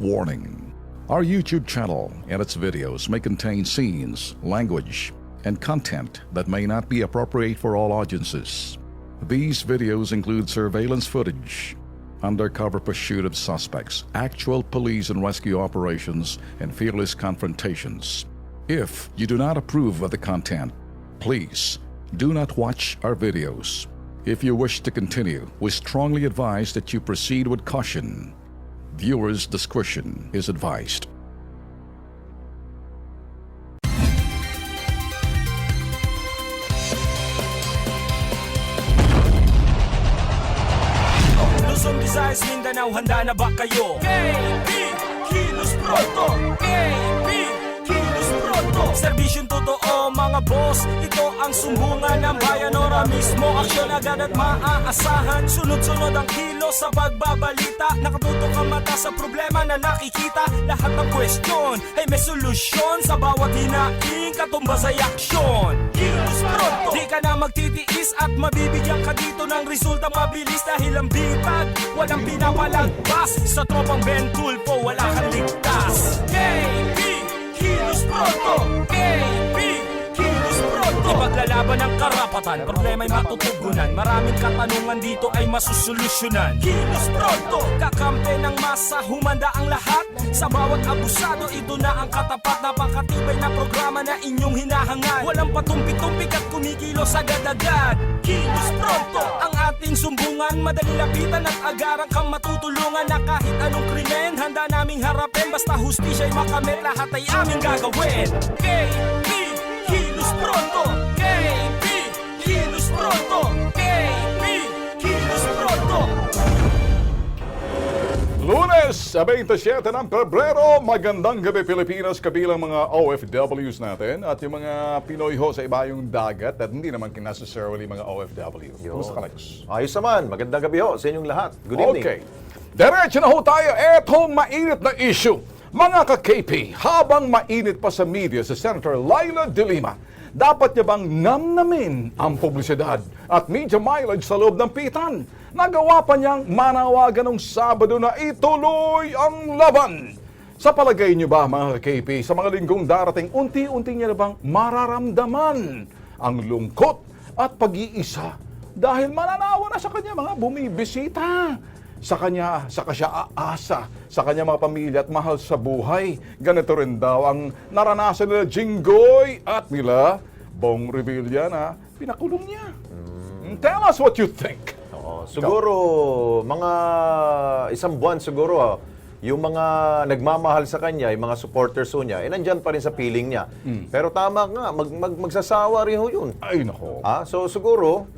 Warning: our YouTube channel and its videos may contain scenes, language, and content that may not be appropriate for all audiences. These videos include surveillance footage, undercover pursuit of suspects, actual police and rescue operations, and fearless confrontations. If you do not approve of the content, please do not watch our videos. If you wish to continue, we strongly advise that you proceed with caution. Viewers' discretion is advised. Luzon, Visayas, Mindanao, handa na ba kayo? KB, Kilos Pronto! KB, Kilos Pronto! Serbisyong totoo mga boss, ito ang sumbungan ng bayan. Ora mismo, aksyon agad at maaasahan. Sunod-sunod ang kilos sa pagbabalita. Nakatutok ang mata sa problema na nakikita. Lahat ng question ay may solusyon. Sa bawat hinaing katumbas ay aksyon. Kilos Pronto! Di ka na magtitiis at mabibigyan ka dito ng resulta mabilis. Dahil ang bitag, walang pinapalagpas. Sa tropang Ben Tulfo, wala kang ligtas. KB, Kilos Pronto! KB, Kilos Pronto! Ipaglalaban ng karapatan, problema'y matutugunan. Maraming katanungan dito ay masusolusyonan. Kilos Pronto! Kakampi ng masa, humanda ang lahat. Sa bawat abusado, ito na ang katapat. Napakatibay na programa na inyong hinahangad. Walang patumpi-tumpik at kumikilos agad-agad. Kilos Pronto! Ang ating sumbungan, madali lapitan at agarang kang matutulungan. Na kahit anong krimen, handa naming harapin. Basta hustisya'y makamit, lahat ay aming gagawin. KB, Kilos Pronto! KB, Kilos Pronto! KB, Kilos Pronto! Lunes, 27 ng Pebrero, magandang gabi Pilipinas, kabilang mga OFWs natin at yung mga Pinoy ho sa ibayong dagat at hindi naman necessarily mga OFW. Kumusta ka, Lex? Ayos naman. Magandang gabi ho sa inyong lahat. Good evening. Okay. Diretso na ho tayo. Etong mainit na issue. Mga ka-KP, habang mainit pa sa media si Senator Laila De Lima, dapat niya bang namnamin ang publisidad at media mileage sa loob ng pitan? Nagawa pa niyang manawagan ng Sabado na ituloy ang laban. Sa palagay niyo ba mga ka-KP, sa mga linggong darating, unti-unti niya na bang mararamdaman ang lungkot at pag-iisa dahil mananawa na sa kanya mga bumibisita? Sa kanya siya aasa, sa kanya mga pamilya at mahal sa buhay. Ganito rin daw ang naranasan nila Jinggoy at nila Bong Revilla na pinakulong niya. Tell us what you think. Siguro, mga isang buwan siguro, yung mga nagmamahal sa kanya, yung mga supporters ho niya, nandyan pa rin sa feeling niya. Pero tama nga, magsasawa rin ho yun. Ay, nako. So siguro,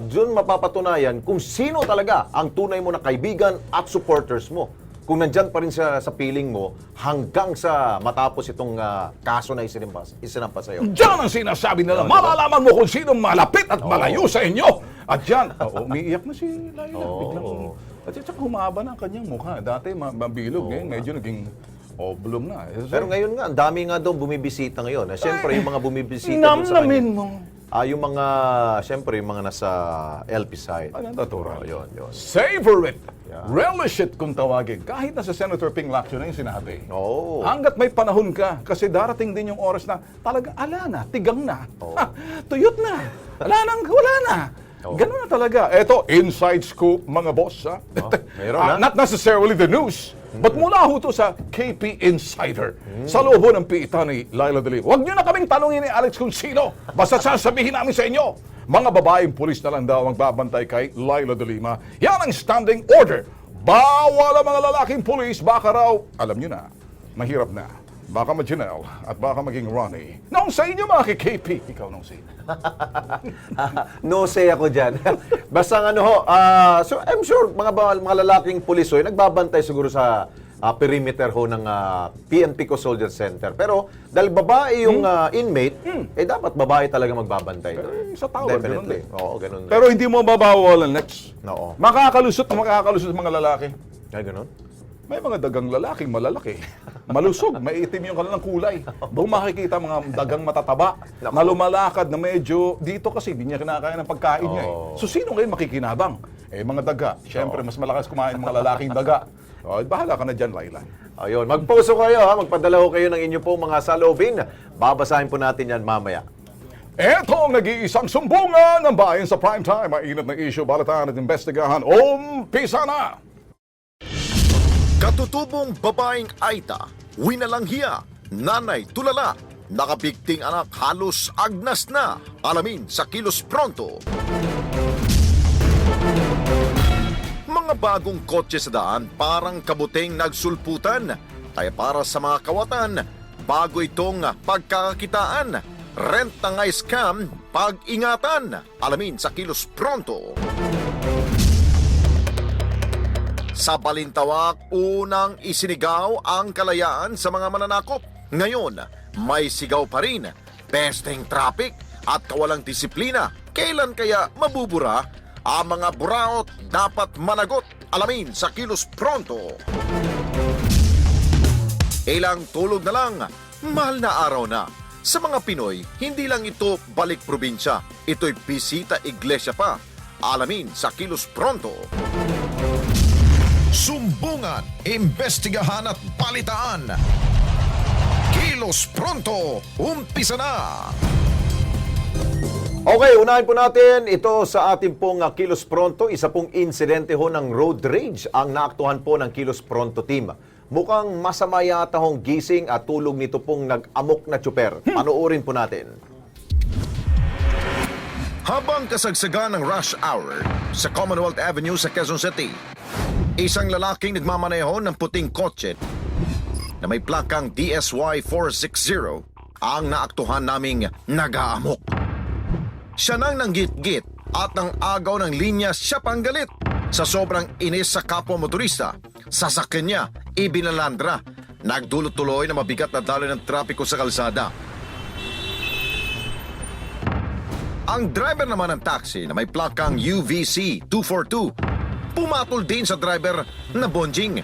dun mapapatunayan kung sino talaga ang tunay mo na kaibigan at supporters mo. Kung nandyan pa rin sa feeling mo hanggang sa matapos itong kaso na isinampa sa'yo. Diyan ang sinasabi nila. Malalaman mo kung sino malapit at malayo sa inyo. At yan, umiiyak na si Laila. Biglang, at saka humaba na ang kanyang mukha. Dati mabilog, medyo naging oblong na. Pero ngayon nga, ang dami nga daw bumibisita ngayon. Siyempre, yung mga bumibisita doon sa kanya. Mo. Yung mga, siyempre, yung mga nasa LP side. Natural. Yun. Savor it. Relish it kung tawagin. Kahit na sa Senator Ping Lacson na yung sinabi. Hanggat may panahon ka, kasi darating din yung oras na talaga, ala na, tigang na, tuyot na, wala na. Ganun na talaga. Eto, inside scoop, mga boss. Mayroon Not necessarily the news, but mula ho to sa KP Insider. Sa loob ng piita ni Laila De Lima. Huwag niyo na kaming tanungin ni Alex kung sino. Basta sasabihin namin sa inyo. Mga babaeng pulis na lang daw ang babantay kay Laila De Lima. Yan ang standing order. Bawal ang mga lalaking pulis. Baka raw, alam niyo na, mahirap na. Baka ma-Janelle at baka maging Ronnie. Nung sa inyo mga kay-KP. Ikaw nung say. No say ako dyan. Basta so I'm sure mga lalaking pulis nagbabantay siguro sa perimeter ho ng PNP Soldier Center. Pero dahil babae yung inmate, dapat babae talaga magbabantay doon. Sa tower, definitely. Ganun Oo, ganun. Pero hindi mo mababawalan, Lex. Oo. Makakalusot mga lalaki. Ay, ganun? May mga dagang lalaking malalaki. Malusog, may itim yung kanilang kulay. Doon makikita mga dagang matataba na lumalakad na medyo dito kasi hindi niya kinakain ng pagkain niya. So sino ngayon makikinabang? Mga daga. Siyempre, mas malakas kumain ng mga lalaking daga. Bahala ka na dyan, Laila. Ayun, mag-post ho kayo ha, magpadala ho kayo ng inyo pong mga salobin. Babasahin po natin yan mamaya. Ito ang nag-iisang sumbungan ng bayan sa primetime. Mainit na issue, balitaan at investigahan. Umpisa na! Katutubong babaeng Aita, winalanghiya, nanay tulala, nakabigting anak halos agnas na. Alamin sa Kilos Pronto. Mga bagong kotse sa daan parang kabuting nagsulputan. Kaya para sa mga kawatan, bago itong pagkakakitaan. Rent na nga scam, pag-ingatan. Alamin sa Kilos Pronto. Sa Balintawak, unang isinigaw ang kalayaan sa mga mananakop. Ngayon, may sigaw pa rin. Pesteng traffic at kawalang disiplina. Kailan kaya mabubura? Ang mga buraot dapat managot. Alamin sa Kilos Pronto. Ilang tulog na lang, mahal na araw na. Sa mga Pinoy, hindi lang ito balik probinsya. Ito'y bisita iglesia pa. Alamin sa Kilos Pronto. Sumbungan, imbestigahan at balitaan. Kilos Pronto, umpisa na! Okay, unahin po natin ito sa ating pong Kilos Pronto. Isa pong insidente ho ng road rage ang naaktuhan po ng Kilos Pronto team. Mukhang masama yata hong gising at tulog nito pong nag-amok na tsuper. Panoorin po natin. Habang kasagsagan ng rush hour sa Commonwealth Avenue sa Quezon City, isang lalaking nagmamaneho ng puting kotse na may plakang DSY 460 ang naaktuhan naming nag-aamok. Siya nang nanggit-git at nang agaw ng linya siya pang galit. Sa sobrang inis sa kapwa motorista, sasakyan niya, ibinalandra. Nagdulot tuloy na mabigat na daloy ng trapiko sa kalsada. Ang driver naman ng taxi na may plakang UVC 242, pumatol din sa driver na bonjing.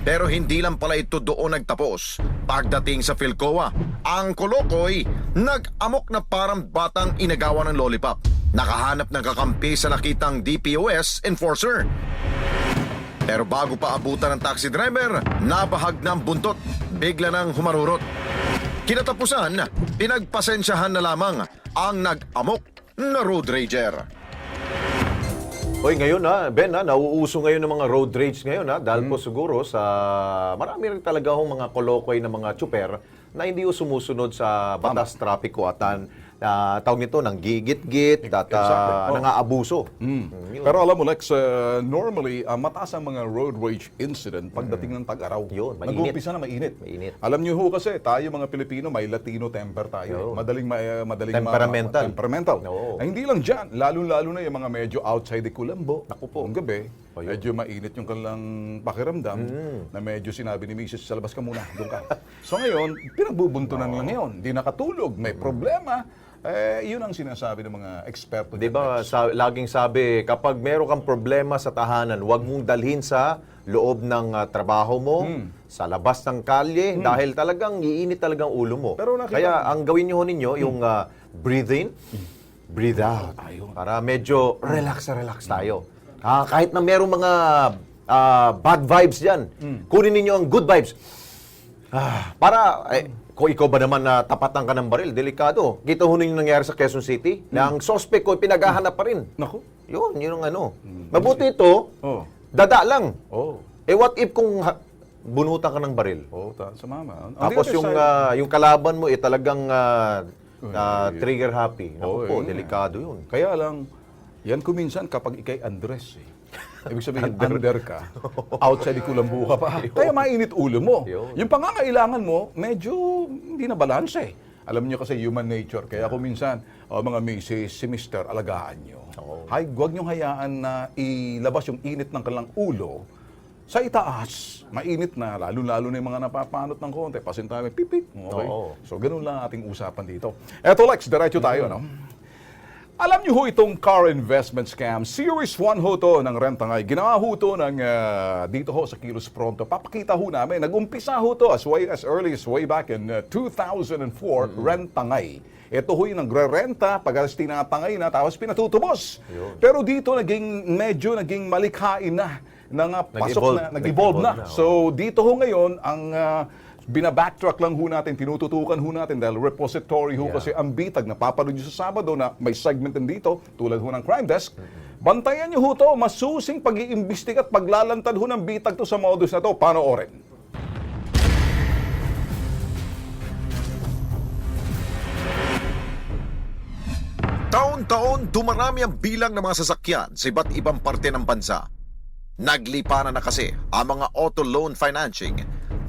Pero hindi lang pala ito doon nagtapos. Pagdating sa Philcoa, ang kolokoy nag-amok na parang batang inagawa ng lollipop. Nakahanap ng kakampi sa nakitang DPOS enforcer. Pero bago pa abutan ng taxi driver, nabahag ng buntot. Bigla nang humarurot. Kinatapusan, pinagpasensyahan na lamang ang nag-amok na road rager. Hoy, ngayon Ben nauuso ngayon ng mga road rage ngayon dahil po siguro sa marami rin talaga hong mga kolokoy na mga tsuper na hindi ho sumusunod sa batas trapiko at tawag nito ng gigit-git at Exactly. nangaabuso. Yun. Pero alam mo, Lex, normally, mataas ang mga road rage incident pagdating ng tag-araw. Yun, mainit. Nag-uumpisa na mainit. Mainit. Alam niyo ho kasi, tayo mga Pilipino, may Latino temper tayo. Yun. Madaling Temperamental. temperamental. Oo. Ay, hindi lang dyan. Lalo-lalo na yung mga medyo outside the Kulambo. Naku po. Ang gabi, Ayun. medyo mainit yung kanilang pakiramdam na medyo sinabi ni Mrs. sa labas ka muna, doon ka. So ngayon, pinagbubuntunan lang ngayon. Hindi nakatulog, may problema. Yun ang sinasabi ng mga eksperto. Di ba, laging sabi, kapag meron kang problema sa tahanan, huwag mong dalhin sa loob ng trabaho mo, sa labas ng kalye, dahil talagang iinit talagang ulo mo. Pero nakita Kaya ang gawin niyo ninyo, yung breathe in, breathe out. Para medyo relax na relax tayo. Kahit na merong mga bad vibes dyan, kunin ninyo ang good vibes. Kung ikaw ba naman na tapatan ka ng baril, delikado. Kita ho ninyo nangyari sa Quezon City, na ang suspect ko pinaghahanap pa rin. Naku. Yun ang ano. Mabuti ito, Oh. dada lang. Oh. What if kung bunutan ka ng baril? Oh, sa mama. Tapos yung kalaban mo talagang trigger happy. Oo, Naku po, yun delikado yun. Kaya lang, yan kuminsan kapag ikay Andres Ibig sabihin, under ka, outside di kulambu ka pa. Kaya mainit ulo mo. Yun. Yung pangangailangan mo, medyo hindi na balanse. Alam niyo kasi human nature. Kaya kung minsan, mga misis, si Mr., alagaan niyo. Huwag niyong hayaan na ilabas yung init ng kanilang ulo sa itaas. Mainit na, lalo-lalo na yung mga napapanot ng konti. Pasintabi, pipit. Okay? Oo. So, ganun lang ating usapan dito. Eto, Lex, diretso tayo, no? Alam niyo ho itong car investment scam, Series 1 ho to ng Rentangay. Ginawa ho to ng dito ho sa Kilos Pronto. Papakita ho namin, nag-umpisa ho to as early as way back in 2004, Rentangay. Ito ho yung nagre-renta, pag-alas tinatangay na, tapos pinatutubos. Pero dito medyo naging malikhain na. nag-evolve na. So dito ho ngayon, ang binabacktrack lang ho natin, tinututukan ho natin dahil repository ho kasi ang bitag. Napapanood nyo sa Sabado na may segment din dito, tulad ho ng Crime Desk. Bantayan nyo ho to, masusing pag-iimbestiga at paglalantad ho ng bitag to sa modus na to. Panoorin. Taon-taon, dumarami ang bilang ng mga sasakyan sa iba't ibang parte ng bansa. Naglipanan na kasi ang mga auto loan financing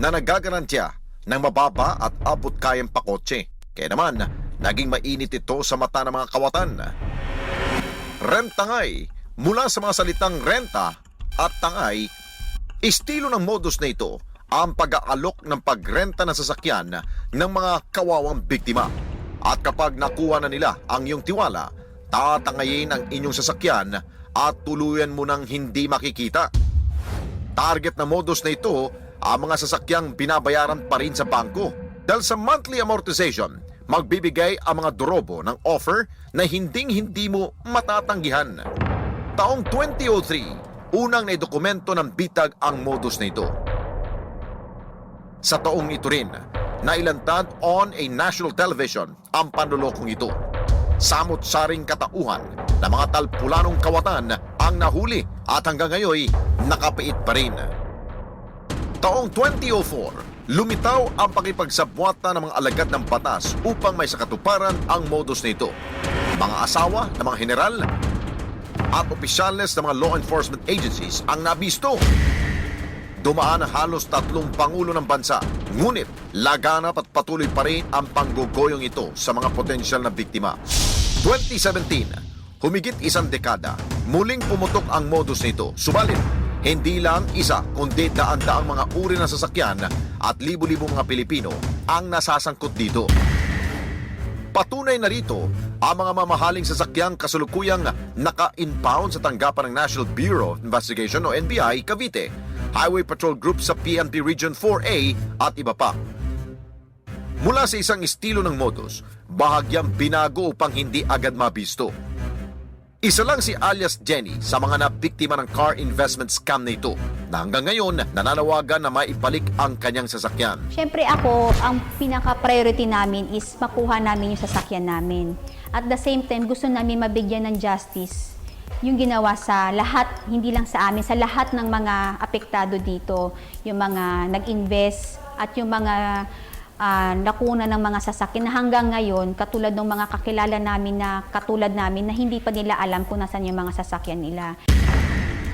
na nagagarantya ng mababa at abot kayang pakotse. Kaya naman, naging mainit ito sa mata ng mga kawatan. Rentangay, mula sa mga salitang renta at tangay, estilo ng modus na ito ang pag-aalok ng pagrenta ng sasakyan ng mga kawawang biktima. At kapag nakuha na nila ang iyong tiwala, tatangayin ang inyong sasakyan at tuluyan mo nang hindi makikita. Target na modus na ito ang mga sasakyang binabayaran pa rin sa bangko. Dahil sa monthly amortization, magbibigay ang mga dorobo ng offer na hinding-hindi mo matatanggihan. Taong 2003, unang naidokumento ng bitag ang modus na ito. Sa taong ito rin, nailantad on a national television ang panlolokong ito. Samot-saring katauhan na mga talpulanong kawatan ang nahuli at hanggang ngayon nakapait pa rin. Taong 2004, lumitaw ang pakipagsabwata ng mga alagad ng batas upang may sakatuparan ang modus na ito. Mga asawa ng mga general at opisyales ng mga law enforcement agencies ang nabisto. Dumaan halos 3 pangulo ng bansa, ngunit laganap at patuloy pa rin ang panggugoyong ito sa mga potensyal na biktima. 2017, humigit 1 dekada, muling pumutok ang modus nito. Subalit, hindi lang isa kundi daan-daang mga uri ng sasakyan at libo-libo mga Pilipino ang nasasangkot dito. Patunay na rito ang mga mamahaling sasakyang kasulukuyang naka-impound sa tanggapan ng National Bureau of Investigation o NBI Cavite, Highway Patrol Group sa PNP Region 4A at iba pa. Mula sa isang estilo ng modus, bahagyang binago upang hindi agad mabisto. Isa lang si alias Jenny sa mga nabiktima ng car investment scam na ito na hanggang ngayon nananawagan na maibalik ang kanyang sasakyan. Siyempre ako, ang pinaka-priority namin is makuha namin yung sasakyan namin. At the same time, gusto namin mabigyan ng justice yung ginawa sa lahat, hindi lang sa amin, sa lahat ng mga apektado dito, yung mga nag-invest at yung mga nakuna ng mga sasakyan na hanggang ngayon, katulad ng mga kakilala namin na katulad namin na hindi pa nila alam kung nasan yung mga sasakyan nila.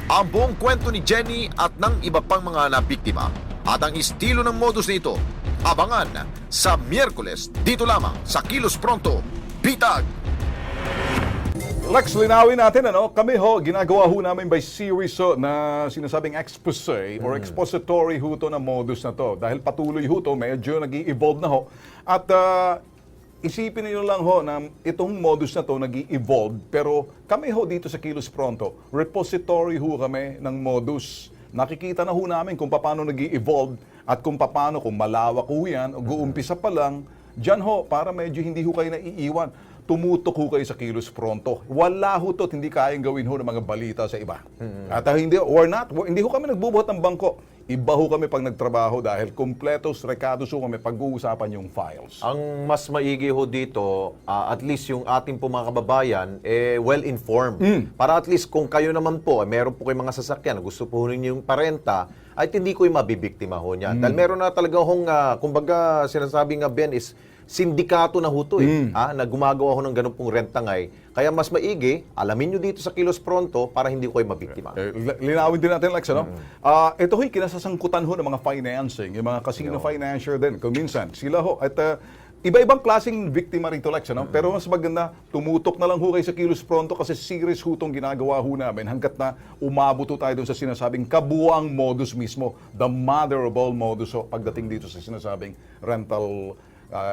Ang buong kwento ni Jenny at ng iba pang mga nabiktima at ang estilo ng modus nito, abangan sa Miyerkules dito lamang sa Kilos Pronto, Bitag! Lex, linawin natin, kami ginagawa ho namin by series na sinasabing expose or expository ho to na modus na to. Dahil patuloy ho to, medyo nag-i-evolve na ho. At isipin niyo lang ho na itong modus na to nag-i-evolve, pero kami ho dito sa Kilos Pronto, repository ho kami ng modus. Nakikita na ho namin kung paano nag-i-evolve at kung paano, kung malawak ho yan, o guumpisa pa lang, dyan ho, para medyo hindi ho kayo naiiwan. Tumutok ho kayo sa Kilos Pronto. Wala ho to, hindi kayang gawin ho ng mga balita sa iba. At hindi ho kami nagbubuhat ng bangko. Iba ho kami pag nagtrabaho dahil kompletos, rekados ho kami pag-uusapan yung files. Ang mas maigi ho dito, at least yung ating po mga kababayan, well-informed. Para at least kung kayo naman po, meron po kayong mga sasakyan, gusto po ninyo yung parenta, ay hindi ko yung mabibiktima ho niyan. Dahil meron na talaga hong, kumbaga sinasabi nga Ben is, sindikato na ho to na gumagawa ho ng ganun pong rentangay. Kaya mas maigi, alamin nyo dito sa Kilos Pronto para hindi ko kayo mabiktima. Linawin din natin, Lex, ito ho'y kinasasangkutan ho ng mga financing, yung mga casino financier din. Kung minsan, sila ho, at iba-ibang klaseng biktima rito, Lex, pero mas maganda, tumutok na lang ho kayo sa Kilos Pronto kasi serious ho itong ginagawa ho namin hanggat na umabot ho tayo dun sa sinasabing kabuang modus mismo, the mother of all modus ho, pagdating dito sa sinasabing rental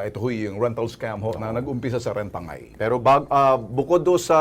ito ho yung rental scam ho na nag-umpisa sa rentangay. Pero bukod do sa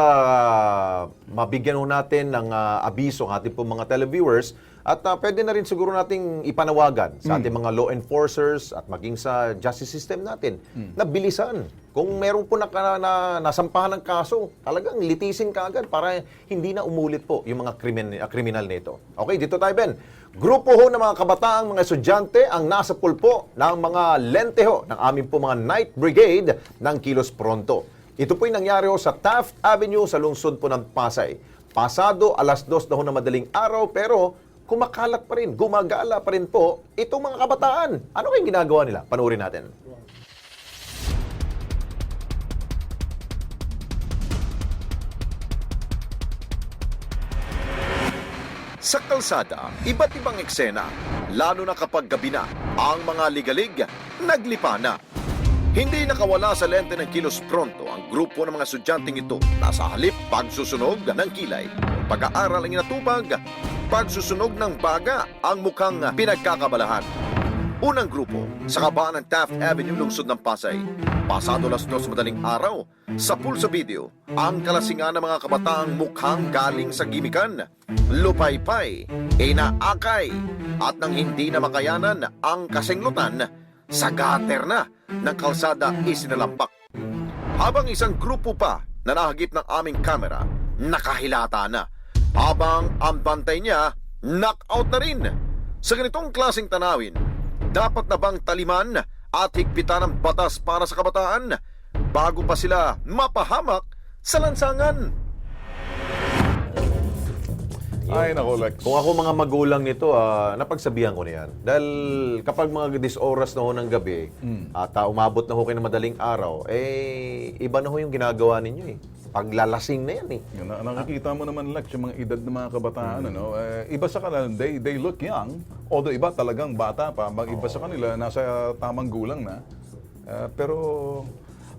mabigyan ho natin ng abiso ang ating po mga televiewers, At pwede na rin siguro nating ipanawagan sa ating mga law enforcers at maging sa justice system natin na bilisan. Kung meron po nasampahan ng kaso, talagang litisin kaagad para hindi na umulit po yung mga kriminal nito. Okay, dito tayo, Ben. Grupo ho ng mga kabataang mga estudyante ang nasa pulpo ng mga lente ho ng aming po mga Night Brigade ng Kilos Pronto. Ito po'y nangyari ho sa Taft Avenue sa lungsod po ng Pasay. Pasado alas 2 na ho na madaling araw pero kumakalat pa rin, gumagala pa rin po itong mga kabataan. Ano kayong ginagawa nila? Panoorin natin. Sa kalsada, iba't ibang eksena, lalo na kapag gabi na, ang mga ligalig naglipa na. Hindi nakawala sa lente ng Kilos Pronto ang grupo ng mga estudyanteng ito na sa halip pagsusunog ng kilay. Pag-aaral ang inatupag, pagsusunog ng baga ang mukhang pinagkakabalahan. Unang grupo, sa kabaan ng Taft Avenue, lungsod ng Pasay. Pasado alas 2 madaling araw, sa pulso video, ang kalasingan ng mga kabataang mukhang galing sa gimikan, lupaypay, inaakay, at nang hindi na makayanan ang kasinglutan, sa gutter na ng kalsada isinalampak. Habang isang grupo pa na nahagip ng aming kamera, nakahilata na. Habang ang bantay niya, knockout na rin. Sa ganitong klaseng tanawin, dapat na bang taliman at higpitan ng batas para sa kabataan bago pa sila mapahamak sa lansangan? Ay, nako, Lex. Kung ako mga magulang nito, napagsabihan ko na yan. Dahil kapag mga 10 oras na ho ng gabi at umabot na ho kayo ng madaling araw, iba na ho yung ginagawa ninyo eh. Paglalasing na yan eh. Yun, nakikita mo naman, Lex, yung mga edad ng mga kabataan, ano, iba sa kanila, they look young, although iba talagang bata pa, iba sa kanila, nasa tamang gulang na. Pero,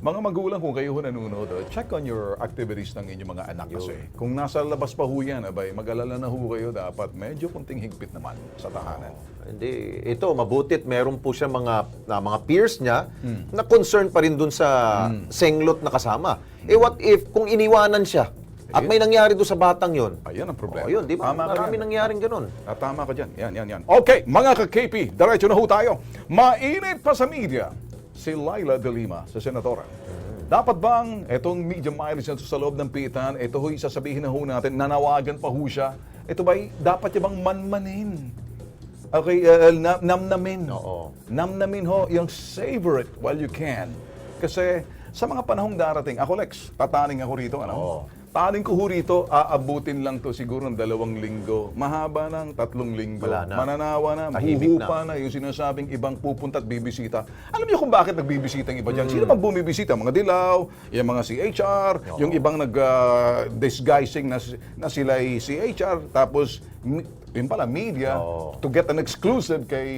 mga magulang, kung kayo ho nanonood, check on your activities ng inyong mga anak kasi. Kung nasa labas pa ho yan, mag-alala na ho kayo, dapat medyo kunting higpit naman sa tahanan. Hindi, ito mabutit meron po siya mga peers niya na concern pa rin dun sa senglot na kasama. What if kung iniwanan siya at may nangyari doon sa batang yon? Ayan ang problema. Yun, di ba? Tama ka Marami dyan. nangyaring ganun. Tama ka dyan. Yan. Okay, mga ka-KP, diretso na ho tayo. Mainit pa sa media si Laila de Lima sa Senadora. Dapat bang itong media mileage na sa loob ng pitan, ito ho'y sasabihin na ho natin, nanawagan pa ho siya, ito ba'y dapat niya bang manmanin? Okay, namnamin. Oo. Namnamin ho, yung savor it while you can. Kasi sa mga panahong darating, ako Lex, tataning ako rito, ano? Oo. Taning ko ho rito, aabutin lang to siguro ng 2 linggo. Mahaba ng 3 linggo. Wala na. Mananawa na, Tahimik mahuhupa na yung sinasabing ibang pupunta at bibisita. Alam niyo kung bakit nagbibisita ang iba dyan? Sino bang bumibisita? Mga dilaw, yung mga CHR, yung ibang nag-disguising na sila ay CHR, tapos yun pala, media, to get an exclusive kay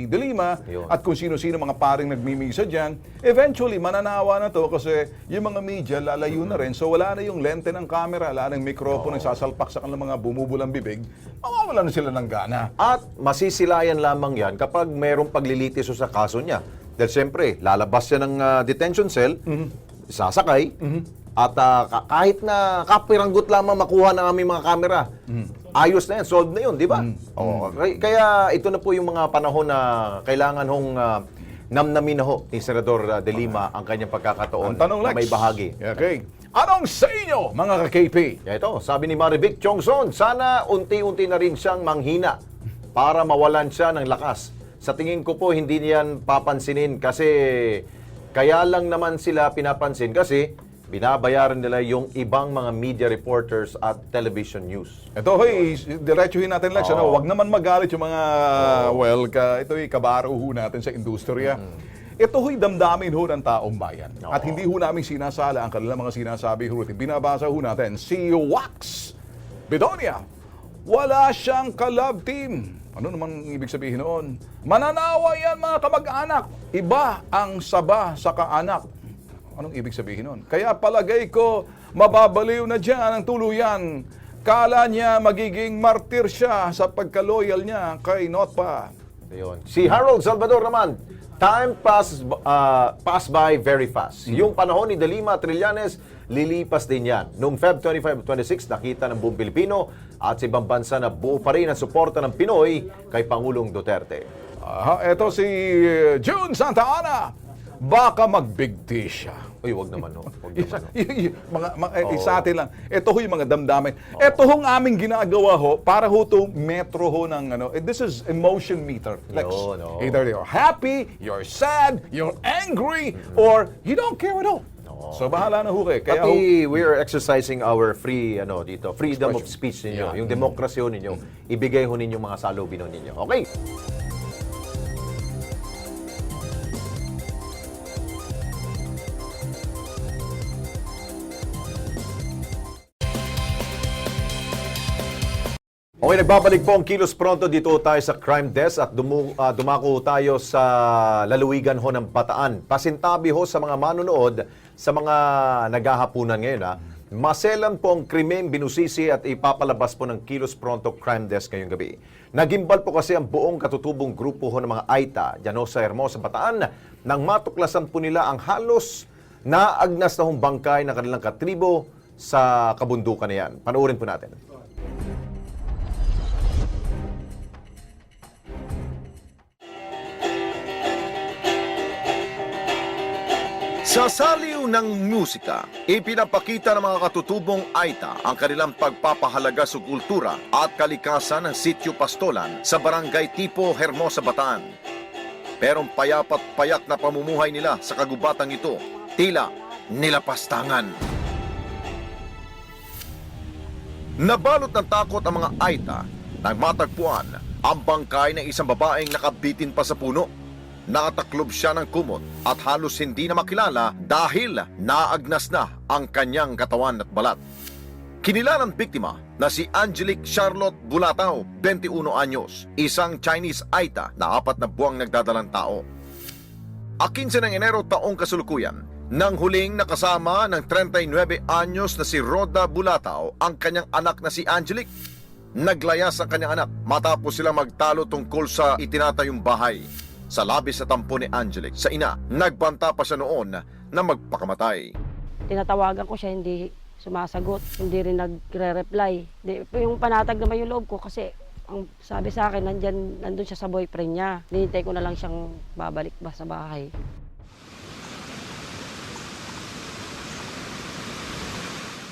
De Lima, Yun. at kung sino-sino mga paring nagmimisa dyan, eventually, mananawa na to kasi yung mga media lalayo na rin. So wala na yung lente ng camera, wala na yung mikropono, sasalpak sa kanilang mga bumubulang bibig, mawawala na sila ng gana. At masisilayan lamang yan kapag mayroong paglilitis sa kaso niya. Dahil siyempre, lalabas siya ng detention cell, sasakay, at kahit na kapiranggot lamang makuha ng aming mga kamera, ayos na yan, solved na yun, di ba? Kaya ito na po yung mga panahon na kailangan hong namnamin na ho ni Senador De Lima ang kanyang pagkakataon Ang tanong, na Lex. may bahagi. Okay. Anong sa inyo, mga ka-KP? Kaya ito, sabi ni Marivic Chongson, sana unti-unti na rin siyang manghina para mawalan siya ng lakas. Sa tingin ko po, hindi niyan papansinin kasi kaya lang naman sila pinapansin kasi binabayaran nila yung ibang mga media reporters at television news. Ito, hoy, diretsuhin natin, Lex. Ano, wag naman magalit yung mga, ito'y kabaro ho natin sa industriya. Ito ho'y damdamin ho ng taong bayan. At hindi ho namin sinasala ang kanilang mga sinasabi ho. Binabasa ho natin, si Wax Bedonia, wala siyang ka-love team. Ano naman ibig sabihin noon? Mananawa yan mga kamag-anak. Iba ang saba sa kaanak. Anong ibig sabihin nun? Kaya palagay ko, mababaliw na dyan ang tuluyan. Kala niya magiging martir siya sa pagka-loyal niya kay Notpa. Ayun. Si Harold Salvador naman, Time pass by very fast. Yung panahon ni De Lima at Trillanes, lilipas din yan. Noong Feb 25-26, nakita ng buong Pilipino at sa ibang bansa na buo pa rin ang suporta ng Pinoy kay Pangulong Duterte. Eto si June Santa Ana. Baka magbigti siya. Uy, wag naman ho. Wag naman ho. Sa atin lang. Ito ho yung mga damdamin. Ito hong aming ginagawa ho para ho itong metro ho ng ano. This is emotion meter. Lex. Yun, oo. Either you're happy, you're sad, you're angry, or you don't care at all. So bahala na ho kayo. Kaya ho, Pati we are exercising our freedom of speech ninyo. Yeah. Yung demokrasya ho ninyo, ibigay ho ninyo mga salubin ho ninyo. Okay? Okay, nagbabalik po ang Kilos Pronto. Dito tayo sa Crime Desk at dumako tayo sa lalawigan ho ng Bataan. Pasintabi ho sa mga manonood, sa mga naghahapunan ngayon. Maselan po ang krimen, binusisi at ipapalabas po ng Kilos Pronto Crime Desk ngayong gabi. Nagimbal po kasi ang buong katutubong grupo ho ng mga Aita, dyan ho sa Hermosa, Bataan, nang matuklasan po nila ang halos naagnas na hong bangkay ng kanilang katribo sa kabundukan na yan. Panoorin po natin. Sa saliw ng musika, ipinapakita ng mga katutubong Aita ang kanilang pagpapahalaga sa kultura at kalikasan ng Sitio Pastolan sa Barangay Tipo, Hermosa, Bataan. Pero ang payapat payak na pamumuhay nila sa kagubatang ito, tila nilapastangan. Nabalot ng takot ang mga Aita nang matagpuan ang bangkay ng isang babaeng nakabitin pa sa puno. Nakataklob siya ng kumot at halos hindi na makilala dahil naagnas na ang kanyang katawan at balat. Kinilala ng biktima na si Angelique Charlotte Bulatao, 21 anyos, isang Chinese Aita na 4 na buwang nagdadalang tao. 15 ng Enero taong kasulukuyan, nang huling nakasama ng 39 anyos na si Rhoda Bulatao ang kanyang anak na si Angelique. Naglayas ang kanyang anak matapos silang magtalo tungkol sa itinatayong bahay. Sa labis sa tampo ni Angelique sa ina, nagbanta pa siya noon na magpakamatay. Tinatawagan ko siya, hindi sumasagot, hindi rin nagre-reply. Yung panatag naman yung loob ko kasi ang sabi sa akin, nandun siya sa boyfriend niya. Hinihintay ko na lang siyang babalik ba sa bahay.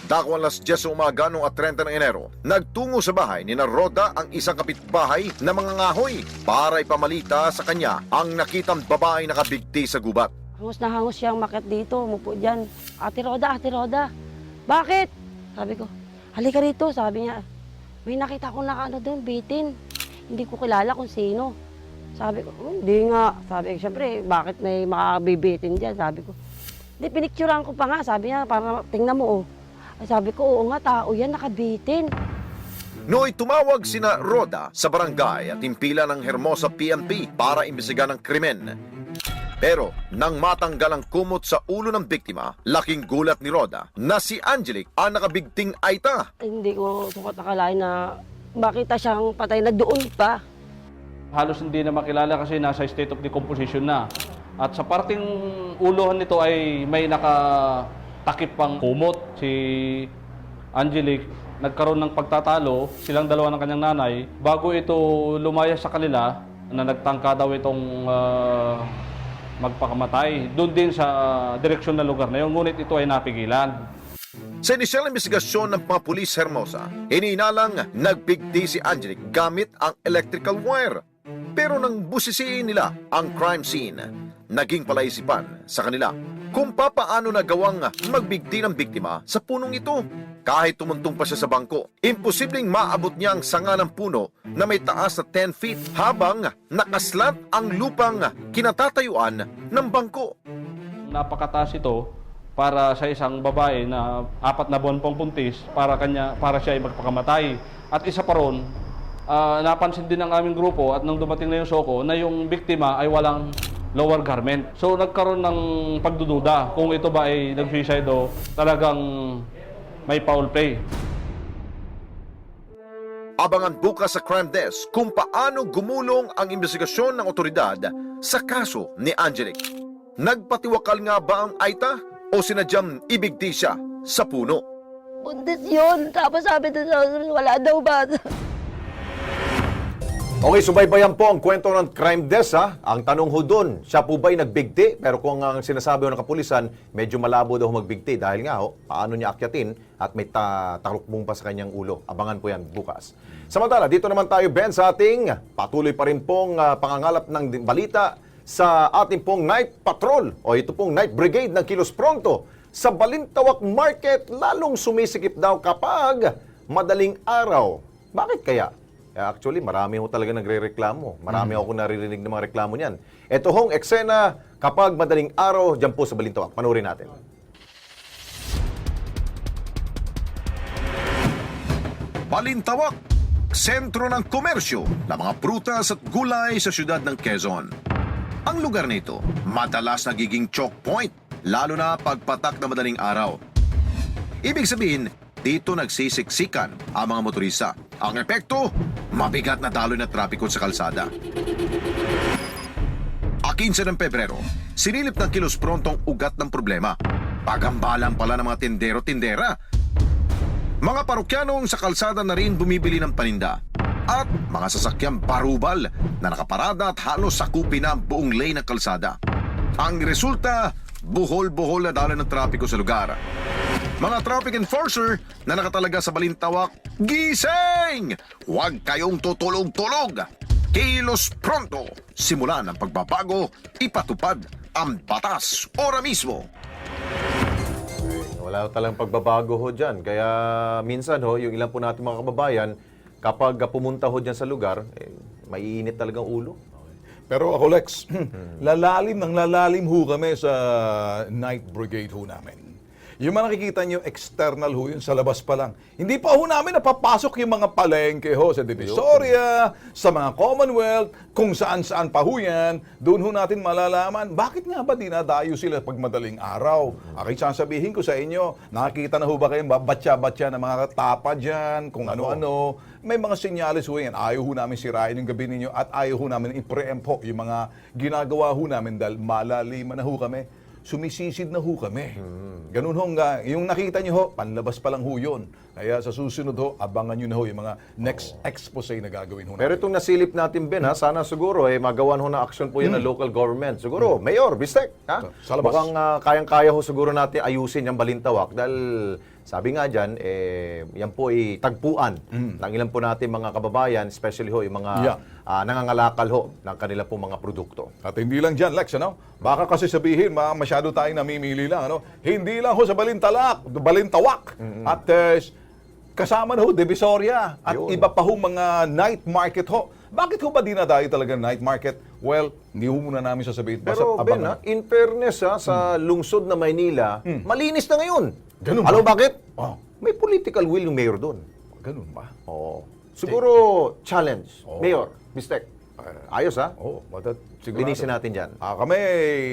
Dakong alas 10 umaga noong 30 ng Enero, nagtungo sa bahay ni Roda ang isang kapitbahay na mga ngahoy para ipamalita sa kanya ang nakitang babaeng nakabigti sa gubat. Hangos na hangos siyang makat dito, umupo dyan. Ate Roda, bakit? Sabi ko, halika rito, sabi niya. May nakita ko na doon, bitin. Hindi ko kilala kung sino. Sabi ko, hindi nga. Sabi ko, syempre, bakit may makabibitin dyan? Sabi ko, hindi, pinicturean ko pa nga. Sabi niya, para tingnan mo, Sabi ko, oo nga, tao yan, nakabitin. Nooy tumawag sina Roda sa barangay at impila ng Hermosa PNP para imbestigahan ang krimen. Pero nang matanggal ang kumot sa ulo ng biktima, laking gulat ni Roda na si Angelique ang nakabigting Aita. Hindi ko sukat nakalain na makita siyang patay na doon pa. Halos hindi na makilala kasi nasa state of decomposition na. At sa parting ulohan nito ay may nakatakip pang kumot. Si Angelique, nagkaroon ng pagtatalo, silang dalawa ng kanyang nanay. Bago ito lumaya sa kanila, na nagtangka daw itong magpakamatay. Doon din sa direksyon na lugar na yun, ngunit ito ay napigilan. Sa inisyal na investigasyon ng mga pulis Hermosa, hininalang nagbigti si Angelique gamit ang electrical wire. Pero nang busisiin nila ang crime scene, naging palaisipan sa kanila kung papaano nagawang magbigti ng biktima sa punong ito. Kahit tumuntong pa siya sa bangko, imposibleng maabot niya ang sanga ng puno na may taas na 10 feet habang nakaslant ang lupang kinatatayuan ng bangko. Napakataas ito para sa isang babae na 4 na buwan pang buntis para siya ay magpakamatay. At isa pa ron, napansin din ng aming grupo at nung dumating na yung soko na yung biktima ay walang lower garment. So nagkaroon ng pagdududa kung ito ba ay nag-suicide o talagang may foul play. Abangan bukas sa Crime Desk kung paano gumulong ang investigasyon ng otoridad sa kaso ni Angelic. Nagpatiwakal nga ba ang Aita o sinadyang ibigti siya sa puno? Buntis yun. Tapos sabi doon sa wala daw ba? Okay, subaybayan po ang kwento ng Crime Desk, ha? Ang tanong ho doon, siya po ba'y nagbigti? Pero kung ang sinasabi ho ng kapulisan, medyo malabo daw magbigti dahil nga ho, paano niya akyatin at may tarukbong pa sa kanyang ulo. Abangan po yan bukas. Samantala, dito naman tayo, Ben, sa ating patuloy pa rin pong pangangalap ng balita sa ating pong Night Patrol o ito pong Night Brigade ng Kilos Pronto sa Balintawak Market, lalong sumisikip daw kapag madaling araw. Bakit kaya? Actually, marami ho talaga nagre-reklamo. Marami ako naririnig ng mga reklamo niyan. Ito hong eksena kapag madaling araw dyan po sa Balintawak. Panoorin natin. Balintawak, sentro ng komersyo ng mga prutas at gulay sa siyudad ng Quezon. Ang lugar nito, madalas nagiging choke point, lalo na pagpatak na madaling araw. Ibig sabihin, dito nagsisiksikan ang mga motorista. Ang epekto, mabigat na daloy na trapiko sa kalsada. 15 ng Pebrero, sinilip ng Kilos Prontong ugat ng problema. Pagambalan pala ng mga tindero-tindera. Mga parokyanong sa kalsada na rin bumibili ng paninda. At mga sasakyang barubal na nakaparada at halos sakupin na ang buong lane ng kalsada. Ang resulta, buhol-buhol na daloy ng trapiko sa lugar. Mga traffic enforcer na nakatalaga sa Balintawak, gising! Huwag kayong tutulog-tulog! Kilos Pronto! Simulan ang pagbabago, ipatupad ang batas ora mismo. Wala talagang pagbabago ho dyan. Kaya minsan ho, yung ilan po natin mga kababayan, kapag pumunta ho dyan sa lugar, maiinit talagang ulo. Pero ako, Lex, lalalim ho kami sa Night Brigade ho namin. Yung mga nakikita nyo, external ho yun, sa labas pa lang. Hindi pa ho namin napapasok yung mga palengke ho sa Divisoria, sa mga Commonwealth, kung saan-saan pa ho yan. Doon ho natin malalaman, bakit nga ba dinadayo sila pag madaling araw? Ako'y sasabihin ko sa inyo, nakikita na ho ba kayong batya-batya ng mga tapa dyan, kung ano-ano. May mga sinyalis ho yan. Ayaw ho namin sirain yung gabi ninyo at ayaw ho namin i-preempt ho yung mga ginagawa ho namin dahil malaliman na ho kami. Sumisisid na ho kami. Ganun ho nga. Yung nakita nyo ho, panlabas pa lang ho yun. Kaya sa susunod ho, abangan nyo na ho yung mga next expose na gagawin ho. Pero itong nasilip natin, Ben, ha, sana siguro magawan ho ng action po yan ng local government. Siguro, Mayor, Bistek, ha? Sa labas. Mukhang kayang-kaya ho siguro natin ayusin yung Balintawak dahil sabi nga dyan, yan po ay tagpuan ng ilan po natin mga kababayan, especially ho yung mga nangangalakal ho ng kanila po mga produkto. At hindi lang dyan, Lex, ano? Baka kasi sabihin, masyado tayong namimili lang, ano? Hindi lang ho sa Balintawak. At kasama na ho, Divisoria. At Yun. iba pa ho mga night market ho. Bakit ho ba dinadayo talaga night market? Well, hindi ho muna namin sasabihin. Pero Ben, in fairness sa lungsod na Maynila, malinis na ngayon. Ganun ba? Alam mo bakit? Oh. May political will yung mayor doon. Ganun ba? Oo. Siguro, challenge. Mayor, Bistek. Ayos, ha? Oo, sigurado. Linisin natin dyan. Kami,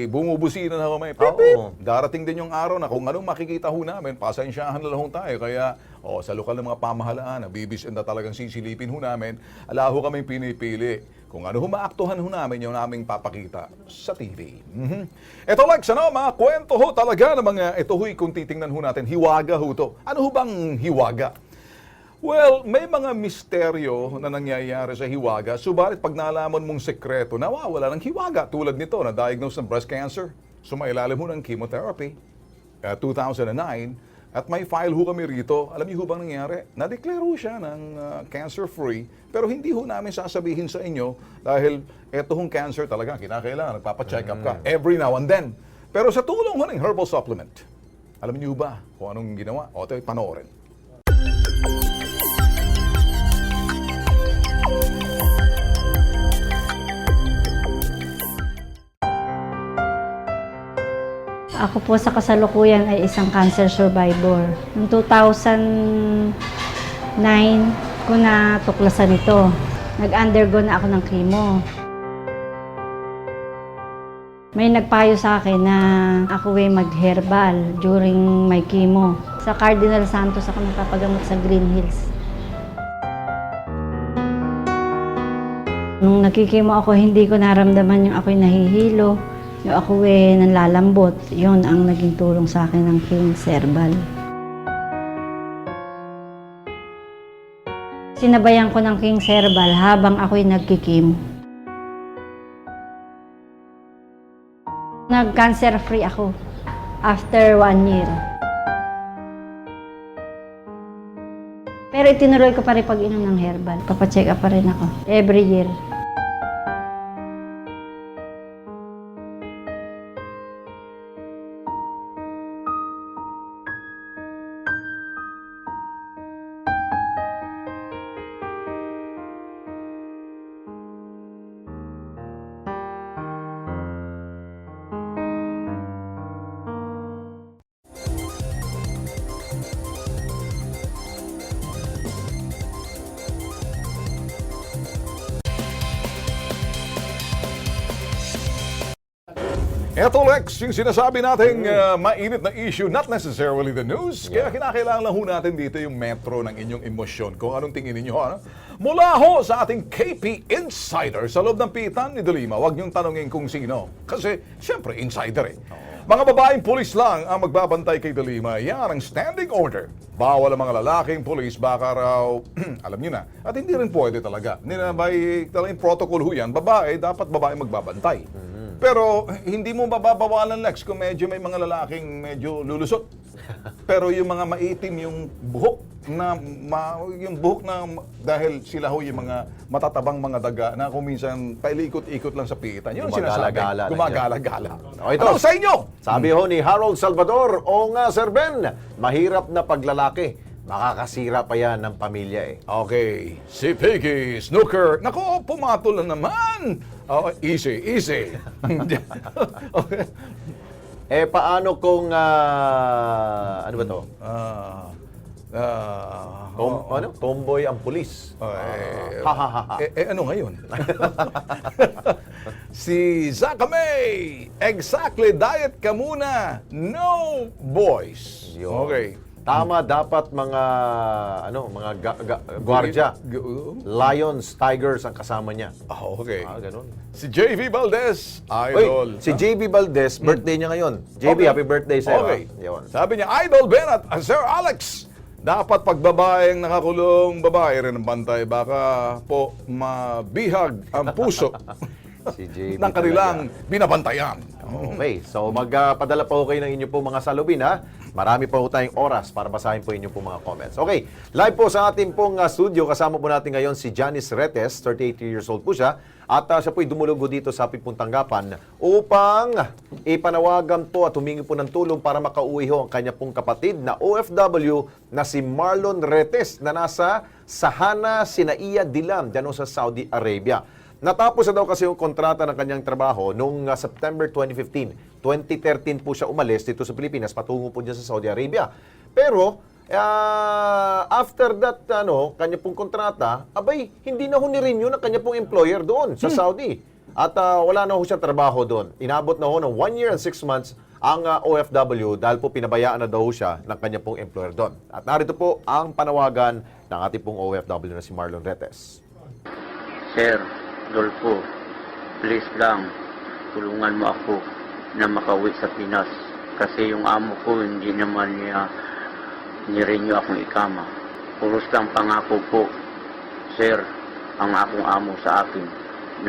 bumubusina na kami. Oo. Darating din yung araw na kung anong makikita ho namin, pasensyahan na lang ho tayo. Kaya sa lokal ng mga pamahalaan, bibis na talagang sisilipin ho namin, ala ho kaming pinipili. Kung ano ho maaktuhan ho namin, yung naming papakita sa TV. Ito Lex, mga kwento ho talaga ng mga, ito ho'y kung titingnan ho natin, hiwaga ho to. Ano ho bang hiwaga? Well, may mga misteryo na nangyayari sa hiwaga, subalit pag nalaman mong sekreto, nawawala ng hiwaga. Tulad nito, na-diagnose ng breast cancer, sumailalim ho ng chemotherapy, 2009, at may file ho kami rito. Alam niyo ho bang nangyari? Na-declare ho siya ng cancer-free, pero hindi ho namin sasabihin sa inyo dahil eto hong cancer talaga, kinakailangan, nagpapacheck up ka every now and then. Pero sa tulong ho ng herbal supplement, alam niyo ba kung anong ginawa? O, ito, panoorin. Ako po sa kasalukuyan ay isang cancer survivor. Noong 2009 ko natuklasan ito. Nag-undergo na ako ng chemo. May nagpayo sa akin na ako ay mag-herbal during my chemo. Sa Cardinal Santos ako nagpapagamot sa Green Hills. Nung nagkikimo ako, hindi ko naramdaman yung ako'y nahihilo, yung ako nanlalambot. Yun ang naging tulong sa akin ng King Herbal. Sinabayan ko ng King Herbal habang ako'y nagkikim. Nag-cancer free ako after 1 year. Pero itinuloy ko pa rin pag-inom ng herbal. Papacheck up pa rin ako every year. Eto Lex, yung sinasabi nating mainit na issue, not necessarily the news. Kaya kinakailangan lang ho natin dito yung metro ng inyong emosyon. Kung anong tingin ninyo, ano? Mula ho sa ating KP Insider sa loob ng pitan ni Dilima, huwag niyong tanongin kung sino. Kasi, syempre, insider eh. Mga babaeng pulis lang ang magbabantay kay Dilima. Yan ang standing order. Bawal ang mga lalaking pulis, baka raw, alam niyo na. At hindi rin pwede talaga. May talagang protocol ho yan. Babae, dapat babae magbabantay. Pero hindi mo mababawalan, Lex, kung medyo may mga lalaking medyo lulusot. Pero yung mga maitim, yung buhok na dahil sila ho yung mga matatabang mga daga na kung minsan pailikot-ikot lang sa pitan. Yun ang sinasabi. Gumagala-gala lang Gumagala-gala. O, ito. Ano sa inyo? Sabi ho ni Harold Salvador, o nga Sir Ben, mahirap na paglalaki. Makakasira pa yan ng pamilya eh. Okay, si Piggy Snooker. Nako, pumatol na naman. Oh, easy. Okay. Eh, paano kung, ano ba to? Tomboy ang pulis. Ano ngayon? Si Zaka May, exactly, diet ka muna. No boys. Yun. Okay. Tama dapat mga gwardiya. Lions, tigers ang kasama niya. Okay. Ganun. Si JV Valdez, idol. Si JB Valdez, birthday niya ngayon. JB, Okay. happy birthday sa'yo. Okay. Yun. Sabi niya, Idol Ben at Sir Alex, dapat pag babaeng nakakulong babae rin ang bantay, baka po mabihag ang puso Si JB ng kanilang binabantayan. Okay, so magpadala pa ho kayo ng inyo po mga salubin ha. Marami pa ho tayong oras para basahin po inyo po mga comments. Okay, live po sa ating pong studio. Kasama po natin ngayon si Janice Retes, 38 years old po siya. At siya po'y dumulog dito sa ating pong tanggapan upang ipanawagan po at humingi po ng tulong para makauwi ho ang kanya pong kapatid na OFW na si Marlon Retes na nasa Sahana Sinaiya Dilam, dyan ho sa Saudi Arabia. Natapos na daw kasi yung kontrata ng kanyang trabaho noong September 2015. 2013 po siya umalis dito sa Pilipinas, patungo po dyan sa Saudi Arabia. Pero, after that, kanya pong kontrata, abay, hindi na ho ni-renew ng kanya pong employer doon sa Saudi. At wala na ho siya trabaho doon. Inabot na ho ng 1 year and 6 months ang OFW dahil po pinabayaan na daw siya ng kanya pong employer doon. At narito po ang panawagan ng ating pong OFW na si Marlon Retes. Sir Dolfo, please lang, tulungan mo ako na makauwi sa Pinas. Kasi yung amo ko, hindi naman niya nirenew akong ikama. Puros lang pangako po, sir, ang akong amo sa akin.